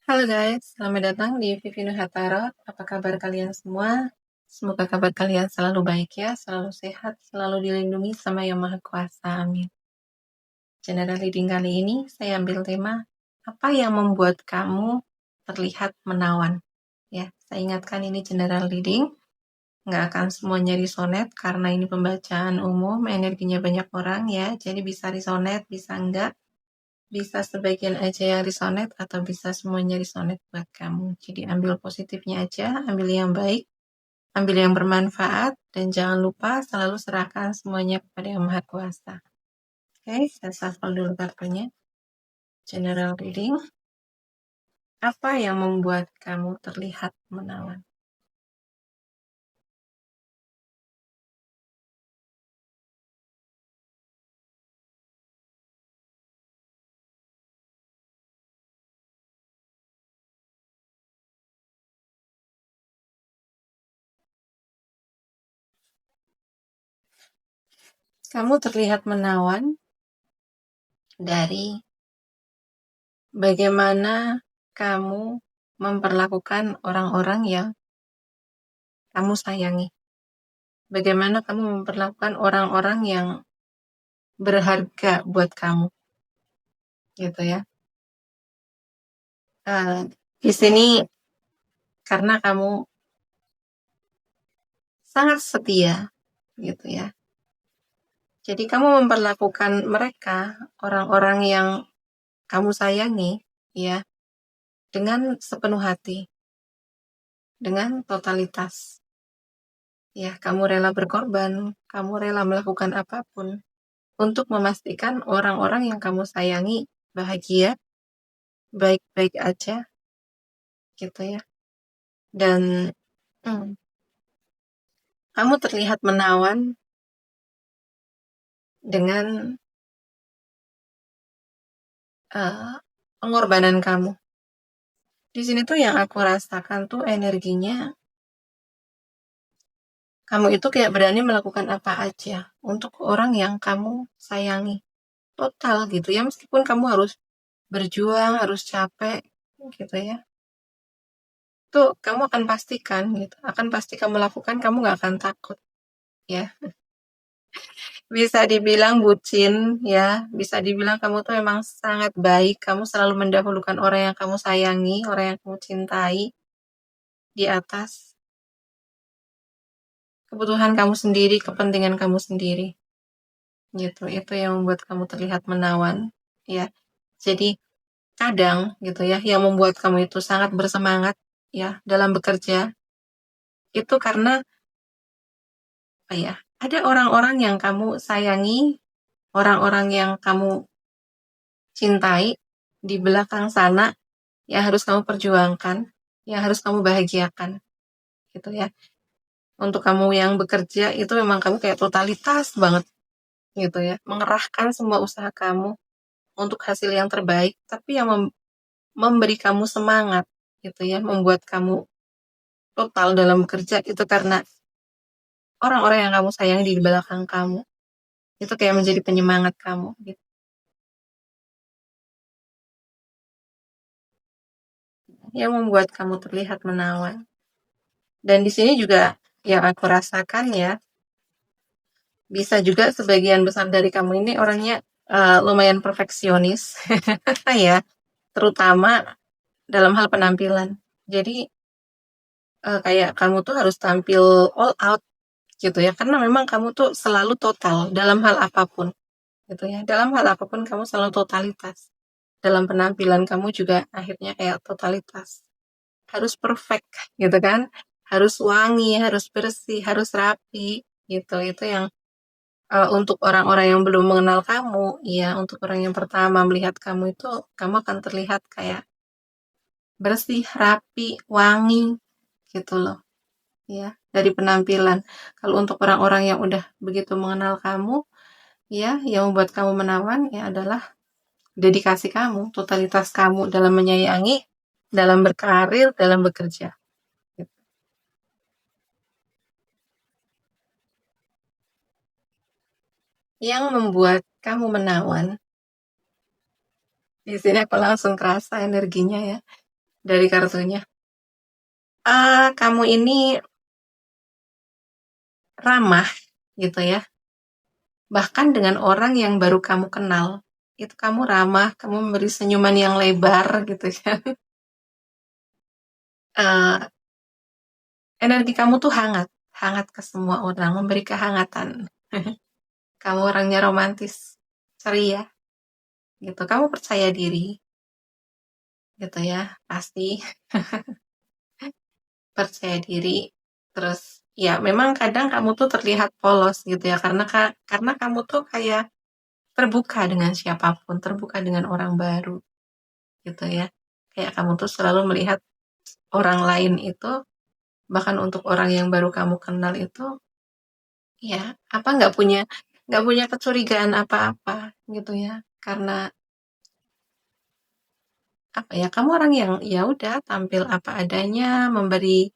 Halo guys, selamat datang di Vivi Nuhatara. Apa kabar kalian semua? Semoga kabar kalian selalu baik ya, selalu sehat, selalu dilindungi sama Yang Maha Kuasa. Amin. General reading kali ini saya ambil tema apa yang membuat kamu terlihat menawan. Ya, saya ingatkan ini general reading, nggak akan semuanya resonate karena ini pembacaan umum, energinya banyak orang ya, jadi bisa resonate, bisa enggak. Bisa sebagian aja yang resonate atau bisa semuanya resonate buat kamu. Jadi ambil positifnya aja, ambil yang baik, ambil yang bermanfaat, dan jangan lupa selalu serahkan semuanya kepada Yang Maha Kuasa. Oke, saya shuffle dulu kartunya. General reading. Apa yang membuat kamu terlihat menawan? Kamu terlihat menawan dari bagaimana kamu memperlakukan orang-orang yang kamu sayangi. Bagaimana kamu memperlakukan orang-orang yang berharga buat kamu, gitu ya. Di sini karena kamu sangat setia, gitu ya. Jadi kamu memperlakukan mereka, orang-orang yang kamu sayangi, ya, dengan sepenuh hati, dengan totalitas. Ya, kamu rela berkorban, kamu rela melakukan apapun untuk memastikan orang-orang yang kamu sayangi bahagia, baik-baik aja, gitu ya. Dan kamu terlihat menawan dengan pengorbanan kamu. Di sini tuh yang aku rasakan tuh energinya, kamu itu kayak berani melakukan apa aja untuk orang yang kamu sayangi. Total gitu ya, meskipun kamu harus berjuang, harus capek gitu ya. Tuh kamu akan pastikan gitu, akan pasti kamu lakukan, kamu gak akan takut ya. Bisa dibilang bucin ya, bisa dibilang kamu tuh emang sangat baik, kamu selalu mendahulukan orang yang kamu sayangi, orang yang kamu cintai di atas kebutuhan kamu sendiri, kepentingan kamu sendiri. Gitu, itu yang membuat kamu terlihat menawan, ya. Jadi kadang gitu ya, yang membuat kamu itu sangat bersemangat ya dalam bekerja, itu karena apa ya? Ada orang-orang yang kamu sayangi, orang-orang yang kamu cintai di belakang sana yang harus kamu perjuangkan, yang harus kamu bahagiakan, gitu ya. Untuk kamu yang bekerja itu memang kamu kayak totalitas banget gitu ya, mengerahkan semua usaha kamu untuk hasil yang terbaik, tapi yang memberi kamu semangat gitu ya, membuat kamu total dalam bekerja itu karena orang-orang yang kamu sayang di belakang kamu. Itu kayak menjadi penyemangat kamu gitu. Yang membuat kamu terlihat menawan. Dan di sini juga yang aku rasakan ya, bisa juga sebagian besar dari kamu ini orangnya lumayan perfeksionis ya, terutama dalam hal penampilan. Jadi kayak kamu tuh harus tampil all out gitu ya, karena memang kamu tuh selalu total dalam hal apapun gitu ya. Dalam hal apapun kamu selalu totalitas. Dalam penampilan kamu juga akhirnya kayak totalitas. Harus perfect gitu kan. Harus wangi, harus bersih, harus rapi gitu. Itu yang untuk orang-orang yang belum mengenal kamu, ya untuk orang yang pertama melihat kamu itu, kamu akan terlihat kayak bersih, rapi, wangi gitu loh. Ya, dari penampilan. Kalau untuk orang-orang yang udah begitu mengenal kamu, ya, yang membuat kamu menawan ya adalah dedikasi kamu, totalitas kamu dalam menyayangi, dalam berkarir, dalam bekerja. Gitu. Yang membuat kamu menawan, di sini aku langsung kerasa energinya ya. dari kartunya. Kamu ini ramah gitu ya, bahkan dengan orang yang baru kamu kenal. Itu kamu ramah, kamu memberi senyuman yang lebar gitu ya. Eee, Energi kamu tuh hangat, hangat ke semua orang, memberi kehangatan. Kamu orangnya romantis, ceria gitu, kamu percaya diri gitu ya, pasti percaya diri. Terus ya memang kadang kamu tuh terlihat polos gitu ya, karena kamu tuh kayak terbuka dengan siapapun, terbuka dengan orang baru gitu ya. Kayak kamu tuh selalu melihat orang lain itu, bahkan untuk orang yang baru kamu kenal itu, ya apa nggak punya kecurigaan apa-apa gitu ya. Karena apa ya, kamu orang yang ya udah tampil apa adanya, memberi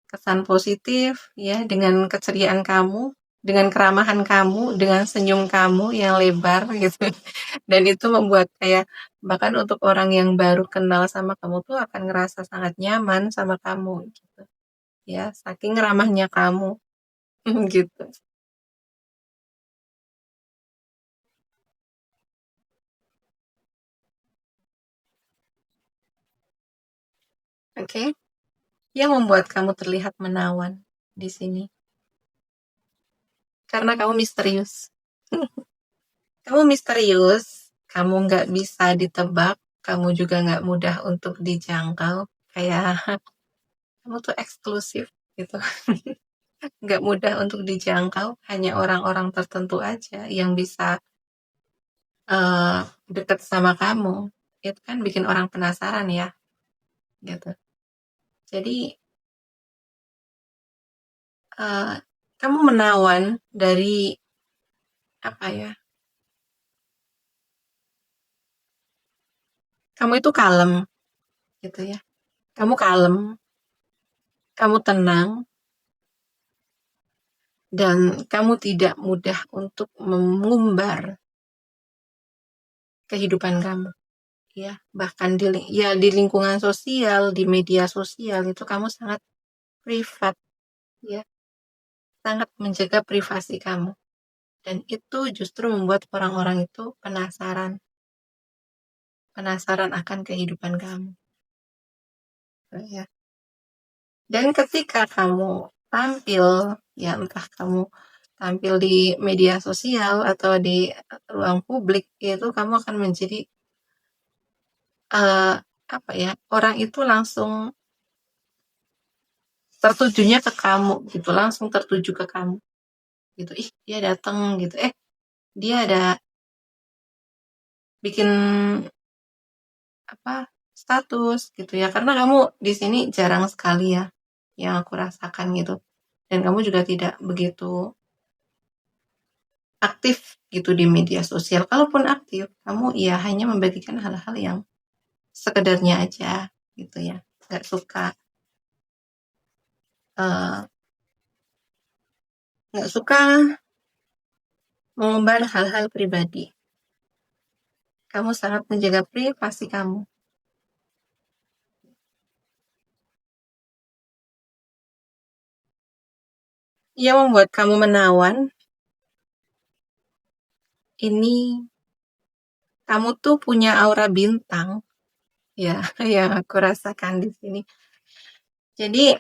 kesan positif ya dengan keceriaan kamu, dengan keramahan kamu, dengan senyum kamu yang lebar gitu. Dan itu membuat kayak bahkan untuk orang yang baru kenal sama kamu tuh akan ngerasa sangat nyaman sama kamu gitu. Ya, saking ramahnya kamu gitu. Oke, yang membuat kamu terlihat menawan di sini karena kamu misterius. Kamu misterius, kamu nggak bisa ditebak, kamu juga nggak mudah untuk dijangkau. Kayak kamu tuh eksklusif gitu, nggak mudah untuk dijangkau. Hanya orang-orang tertentu aja yang bisa eh, deket sama kamu. Itu kan bikin orang penasaran ya, gitu. Jadi eh, kamu menawan dari apa ya? Kamu itu kalem, gitu ya. Kamu kalem, kamu tenang, dan kamu tidak mudah untuk mengumbar kehidupan kamu. Ya, bahkan di lingkungan sosial, di media sosial itu kamu sangat privat, ya, sangat menjaga privasi kamu. Dan itu justru membuat orang-orang itu penasaran, penasaran akan kehidupan kamu, ya. Dan ketika kamu tampil, ya entah kamu tampil di media sosial atau di ruang publik, itu kamu akan menjadi eh, apa ya? Orang itu langsung tertujunya ke kamu gitu, langsung tertuju ke kamu gitu. Ih, dia datang gitu. Dia ada bikin apa status gitu ya. Karena kamu di sini jarang sekali ya yang aku rasakan gitu. Dan kamu juga tidak begitu aktif gitu di media sosial. Kalaupun aktif, kamu ya hanya membagikan hal-hal yang sekedarnya aja gitu ya. Nggak suka eh, nggak suka mengumbar hal-hal pribadi. Kamu sangat menjaga privasi kamu. Yang membuat kamu menawan ini, kamu tuh punya aura bintang ya, yang aku rasakan di sini. Jadi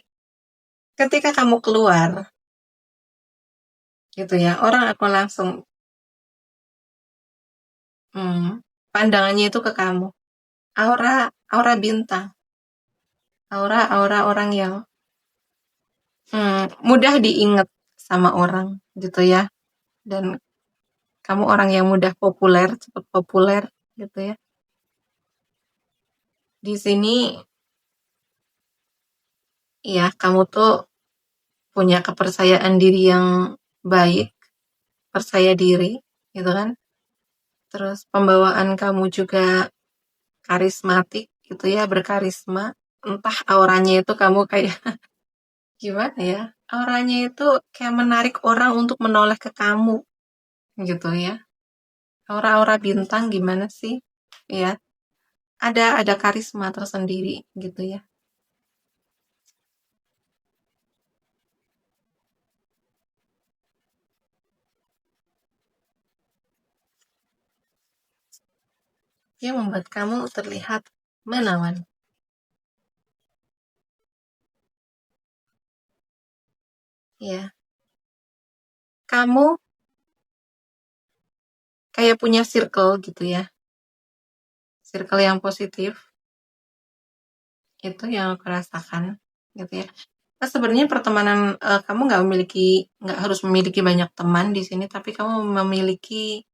ketika kamu keluar gitu ya, orang akan langsung hmm, pandangannya itu ke kamu. Aura aura bintang, aura orang yang mudah diingat sama orang gitu ya. Dan kamu orang yang mudah populer, cepat populer gitu ya. Di sini ya kamu tuh punya kepercayaan diri yang baik, percaya diri gitu kan. Terus pembawaan kamu juga karismatik gitu ya, berkarisma. Entah auranya itu kamu kayak gimana ya? Auranya itu kayak menarik orang untuk menoleh ke kamu gitu ya. Aura-aura bintang gimana sih? Ya, ada karisma tersendiri gitu ya. Yang membuat kamu terlihat menawan. Ya, kamu kayak punya circle gitu ya. Circle yang positif itu yang aku rasakan gitu ya. Nah, sebenarnya pertemanan kamu nggak harus memiliki banyak teman di sini, tapi kamu memiliki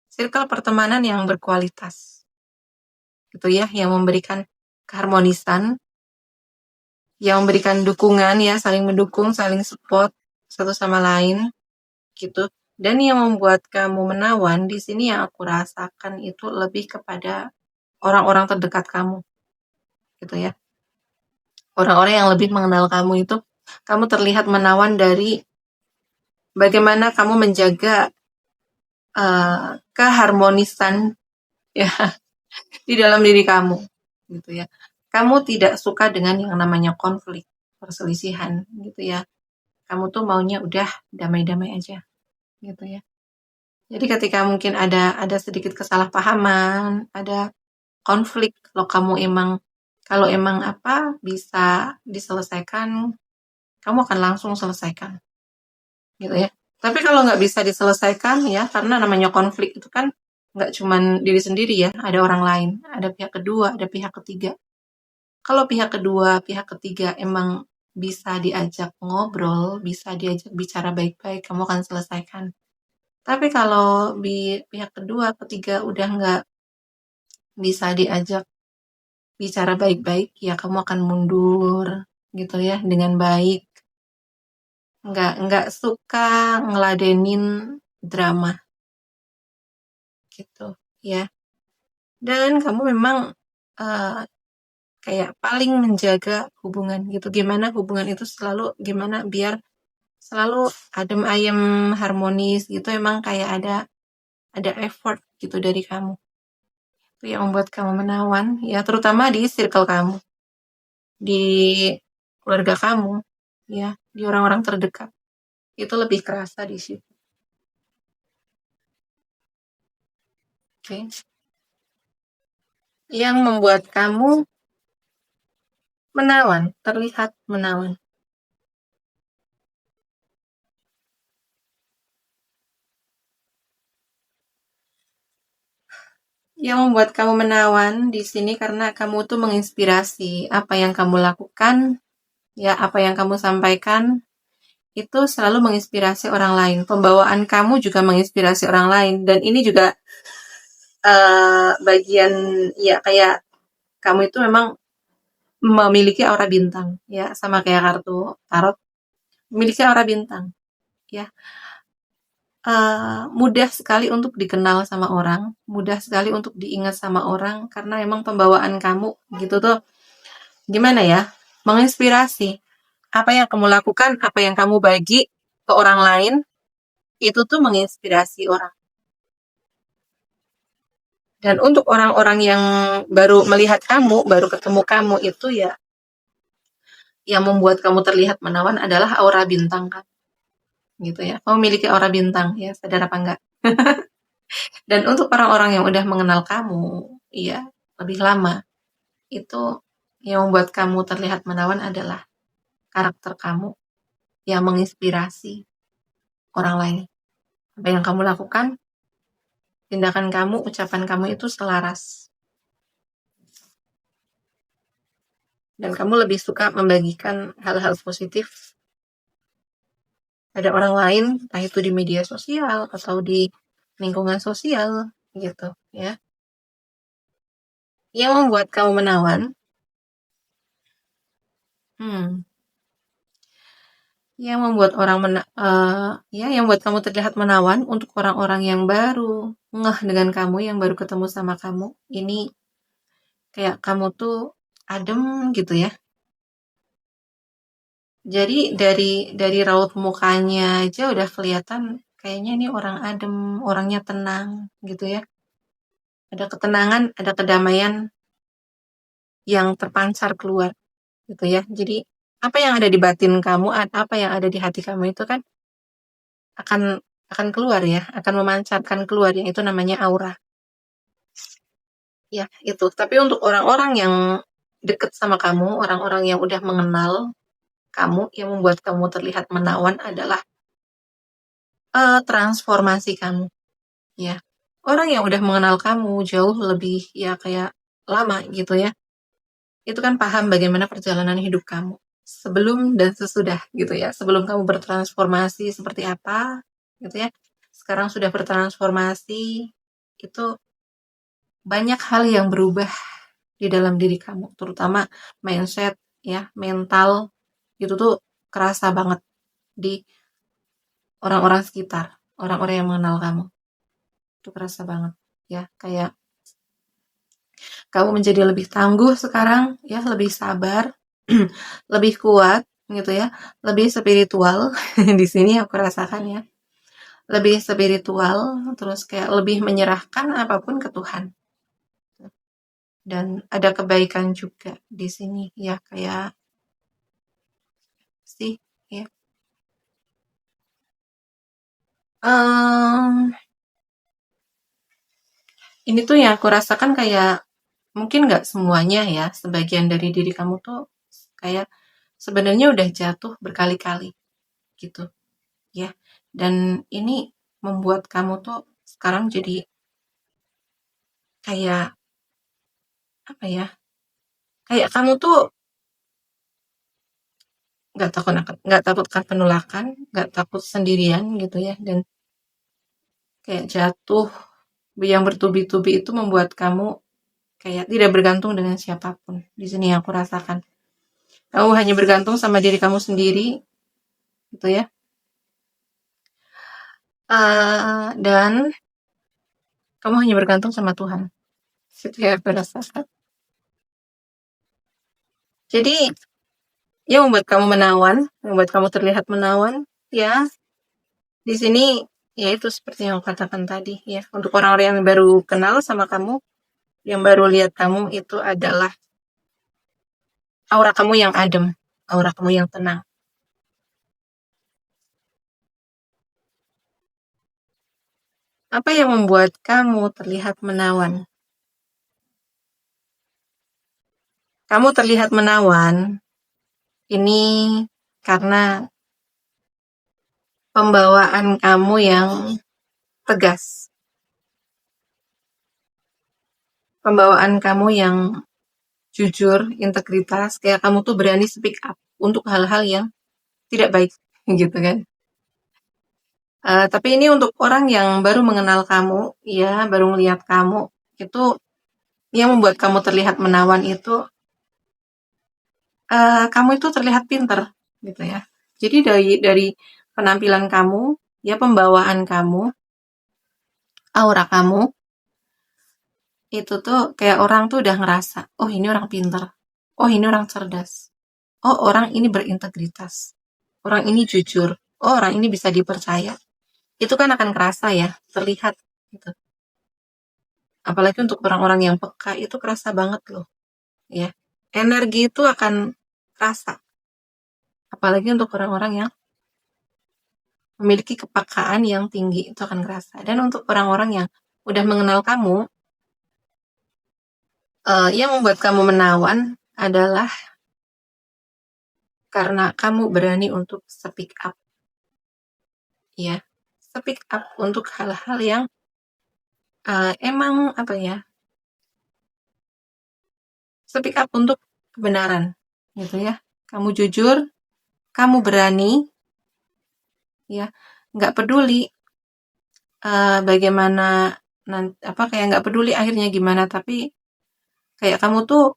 circle pertemanan yang berkualitas, gitu ya, yang memberikan keharmonisan, yang memberikan dukungan ya, saling mendukung, saling support satu sama lain, gitu. Dan yang membuat kamu menawan di sini yang aku rasakan itu lebih kepada orang-orang terdekat kamu, gitu ya. Orang-orang yang lebih mengenal kamu itu, kamu terlihat menawan dari bagaimana kamu menjaga keharmonisan ya di dalam diri kamu, gitu ya. Kamu tidak suka dengan yang namanya konflik, perselisihan, gitu ya. Kamu tuh maunya udah damai-damai aja, gitu ya. Jadi ketika mungkin ada sedikit kesalahpahaman, ada konflik, kalau emang apa bisa diselesaikan, kamu akan langsung selesaikan, gitu ya. Tapi kalau nggak bisa diselesaikan ya, karena namanya konflik itu kan nggak cuman diri sendiri ya, ada orang lain, ada pihak kedua, ada pihak ketiga. Kalau pihak kedua, pihak ketiga emang bisa diajak ngobrol, bisa diajak bicara baik-baik, kamu akan selesaikan. Tapi kalau pihak kedua, ketiga udah nggak bisa diajak bicara baik-baik, ya kamu akan mundur gitu ya dengan baik. Nggak suka ngeladenin drama gitu ya. Dan kamu memang eh, kayak paling menjaga hubungan gitu. Gimana hubungan itu gimana biar selalu adem ayem harmonis gitu. Emang kayak ada effort gitu dari kamu. Itu yang membuat kamu menawan ya, terutama di circle kamu, di keluarga kamu ya, di orang-orang terdekat. Itu lebih kerasa di situ. Oke. Yang membuat kamu menawan, terlihat menawan. Yang membuat kamu menawan di sini karena kamu tuh menginspirasi apa yang kamu lakukan, ya apa yang kamu sampaikan itu selalu menginspirasi orang lain. Pembawaan kamu juga menginspirasi orang lain dan ini juga bagian ya kayak kamu itu memang memiliki aura bintang ya sama kayak kartu tarot memiliki aura bintang ya. Mudah sekali untuk dikenal sama orang, mudah sekali untuk diingat sama orang karena emang pembawaan kamu gitu tuh gimana ya, menginspirasi. Apa yang kamu lakukan, apa yang kamu bagi ke orang lain, itu tuh menginspirasi orang. Dan untuk orang-orang yang baru melihat kamu, baru ketemu kamu itu ya, yang membuat kamu terlihat menawan adalah aura bintang kan, gitu ya. Kamu memiliki aura bintang ya, sadar apa enggak? Dan untuk orang-orang yang udah mengenal kamu, iya, lebih lama, itu yang membuat kamu terlihat menawan adalah karakter kamu yang menginspirasi orang lain. Apa yang kamu lakukan, tindakan kamu, ucapan kamu itu selaras. Dan kamu lebih suka membagikan hal-hal positif pada orang lain, entah itu di media sosial atau di lingkungan sosial gitu ya. Yang membuat kamu menawan, hmm, yang membuat ya yang membuat kamu terlihat menawan untuk orang-orang yang baru ngeh dengan kamu, yang baru ketemu sama kamu, ini kayak kamu tuh adem gitu ya. Jadi dari raut mukanya aja udah kelihatan kayaknya ini orang adem, orangnya tenang gitu ya. ada ketenangan, ada kedamaian yang terpancar keluar gitu ya. Jadi apa yang ada di batin kamu, apa yang ada di hati kamu itu kan akan akan keluar ya, akan memancarkan keluar yang itu namanya aura. Ya, itu. Tapi untuk orang-orang yang deket sama kamu, orang-orang yang udah mengenal kamu, yang membuat kamu terlihat menawan adalah transformasi kamu, ya. Orang yang udah mengenal kamu jauh lebih ya kayak lama gitu ya. Itu kan paham bagaimana perjalanan hidup kamu sebelum dan sesudah gitu ya. Sebelum kamu bertransformasi seperti apa gitu ya. Sekarang sudah bertransformasi, itu banyak hal yang berubah di dalam diri kamu, terutama mindset ya, mental itu tuh kerasa banget di orang-orang sekitar, orang-orang yang mengenal kamu. Itu kerasa banget ya, kayak kamu menjadi lebih tangguh sekarang ya, lebih sabar, lebih kuat gitu ya, lebih spiritual di sini aku rasakan ya. Lebih spiritual, terus kayak lebih menyerahkan apapun ke Tuhan. Dan ada kebaikan juga di sini ya, kayak sih ya. Em, ini tuh ya aku rasakan kayak mungkin nggak semuanya ya, sebagian dari diri kamu tuh kayak sebenarnya udah jatuh berkali-kali gitu ya. Dan ini membuat kamu tuh sekarang jadi kayak apa ya? Kayak kamu tuh nggak takut akan penolakan, nggak takut sendirian gitu ya. Dan kayak jatuh yang bertubi-tubi itu membuat kamu kayak tidak bergantung dengan siapapun. Di sini yang aku rasakan. Kamu hanya bergantung sama diri kamu sendiri, gitu ya. Dan kamu hanya bergantung sama Tuhan. Itu ya aku rasakan. Jadi, ya membuat kamu menawan, membuat kamu terlihat menawan, ya. Di sini, ya itu seperti yang aku katakan tadi, ya. Untuk orang-orang yang baru kenal sama kamu, yang baru lihat kamu, itu adalah aura kamu yang adem, aura kamu yang tenang. Apa yang membuat kamu terlihat menawan? Kamu terlihat menawan, ini karena pembawaan kamu yang tegas. Pembawaan kamu yang jujur, integritas, kayak kamu tuh berani speak up untuk hal-hal yang tidak baik, gitu kan. Tapi ini untuk orang yang baru mengenal kamu, ya, baru melihat kamu, itu yang membuat kamu terlihat menawan itu, kamu itu terlihat pinter, gitu ya. Jadi dari penampilan kamu, ya pembawaan kamu, aura kamu, itu tuh kayak orang tuh udah ngerasa, oh ini orang pinter, oh ini orang cerdas, oh orang ini berintegritas, orang ini jujur, oh orang ini bisa dipercaya. Itu kan akan kerasa ya, terlihat gitu. Apalagi untuk orang-orang yang peka itu kerasa banget loh, ya. Energi itu akan kerasa. Apalagi untuk orang-orang yang memiliki kepekaan yang tinggi itu akan kerasa. Dan untuk orang-orang yang udah mengenal kamu, yang membuat kamu menawan adalah karena kamu berani untuk speak up, ya. Speak up untuk hal-hal yang emang apa ya? Speak up untuk kebenaran, gitu ya. Kamu jujur, kamu berani, ya. Nggak peduli bagaimana kayak nggak peduli akhirnya gimana, tapi kayak kamu tuh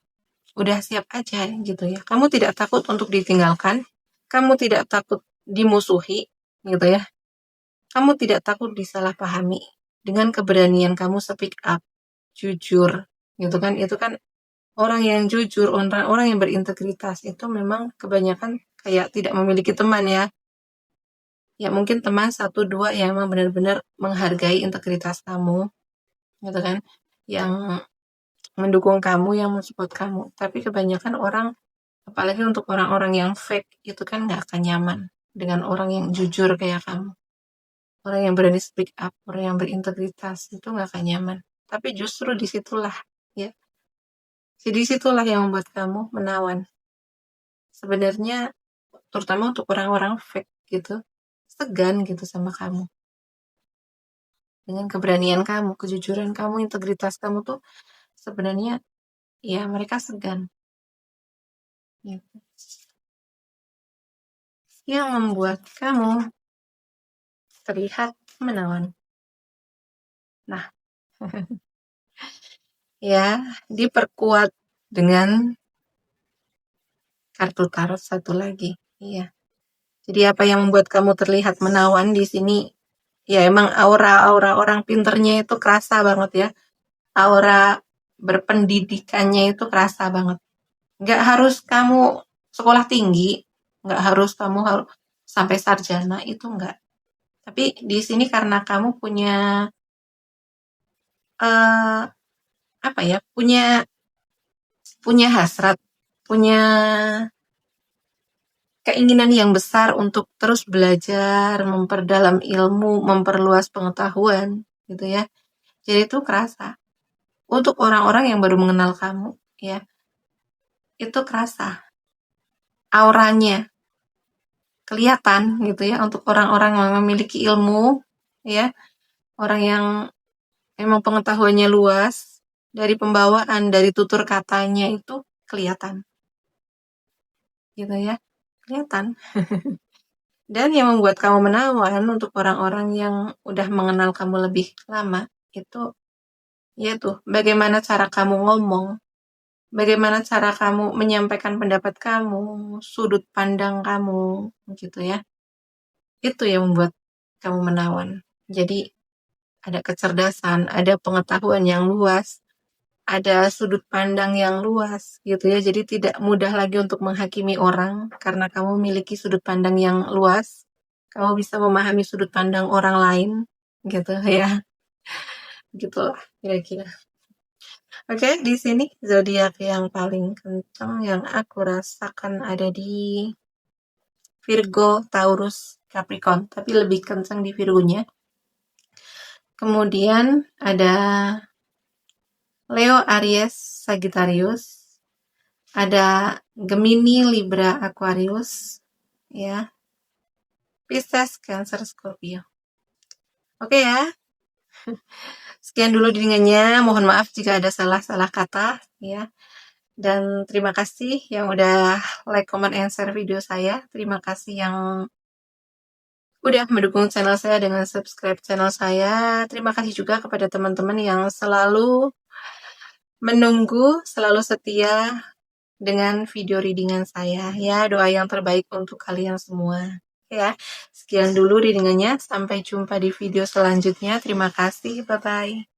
udah siap aja gitu ya. Kamu tidak takut untuk ditinggalkan, kamu tidak takut dimusuhi gitu ya. Kamu tidak takut disalahpahami dengan keberanian kamu speak up, jujur gitu kan. Itu kan orang yang jujur, orang yang berintegritas itu memang kebanyakan kayak tidak memiliki teman ya. Ya mungkin teman 1, 2 yang memang benar-benar menghargai integritas kamu gitu kan. yang mendukung kamu, yang mensupport kamu. Tapi kebanyakan orang, apalagi untuk orang-orang yang fake, itu kan nggak akan nyaman dengan orang yang jujur kayak kamu. Orang yang berani speak up, orang yang berintegritas, itu nggak akan nyaman. Tapi justru disitulah, ya. Jadi disitulah yang membuat kamu menawan. Sebenarnya, terutama untuk orang-orang fake gitu, segan gitu sama kamu. Dengan keberanian kamu, kejujuran kamu, integritas kamu tuh sebenarnya ya mereka segan. Gitu. Yang membuat kamu terlihat menawan. Nah, ya diperkuat dengan kartu tarot satu lagi. Iya. Jadi apa yang membuat kamu terlihat menawan di sini? Ya emang aura-aura orang pinternya itu kerasa banget ya. Aura berpendidikannya itu kerasa banget. Nggak harus kamu sekolah tinggi, nggak harus kamu harus sampai sarjana, itu enggak. Tapi di sini karena kamu punya eh apa ya? Punya hasrat, punya keinginan yang besar untuk terus belajar, memperdalam ilmu, memperluas pengetahuan, gitu ya. Jadi itu kerasa. Untuk orang-orang yang baru mengenal kamu, ya, itu kerasa. Auranya kelihatan gitu ya untuk orang-orang yang memiliki ilmu, ya, orang yang memang pengetahuannya luas, dari pembawaan, dari tutur katanya itu kelihatan. Gitu ya. Kelihatan. Dan yang membuat kamu menawan untuk orang-orang yang udah mengenal kamu lebih lama, itu yaitu bagaimana cara kamu ngomong, bagaimana cara kamu menyampaikan pendapat kamu, sudut pandang kamu, gitu ya. Itu yang membuat kamu menawan. Jadi ada kecerdasan, ada pengetahuan yang luas, ada sudut pandang yang luas, gitu ya. Jadi tidak mudah lagi untuk menghakimi orang karena kamu memiliki sudut pandang yang luas. Kamu bisa memahami sudut pandang orang lain, gitu ya. Gitulah kira-kira. Oke, di sini zodiak yang paling kencang yang aku rasakan ada di Virgo, Taurus, Capricorn, tapi lebih kencang di Virgonya. Kemudian ada Leo, Aries, Sagittarius, ada Gemini, Libra, Aquarius, ya, Pisces, Cancer, Scorpio. Oke ya, sekian dulu dinganya. Mohon maaf jika ada salah-salah kata, ya. Dan terima kasih yang udah like, comment, and share video saya. Terima kasih yang udah mendukung channel saya dengan subscribe channel saya. Terima kasih juga kepada teman-teman yang selalu menunggu, selalu setia dengan video readingan saya. Ya, doa yang terbaik untuk kalian semua. Ya, sekian dulu readingannya. Sampai jumpa di video selanjutnya. Terima kasih. Bye-bye.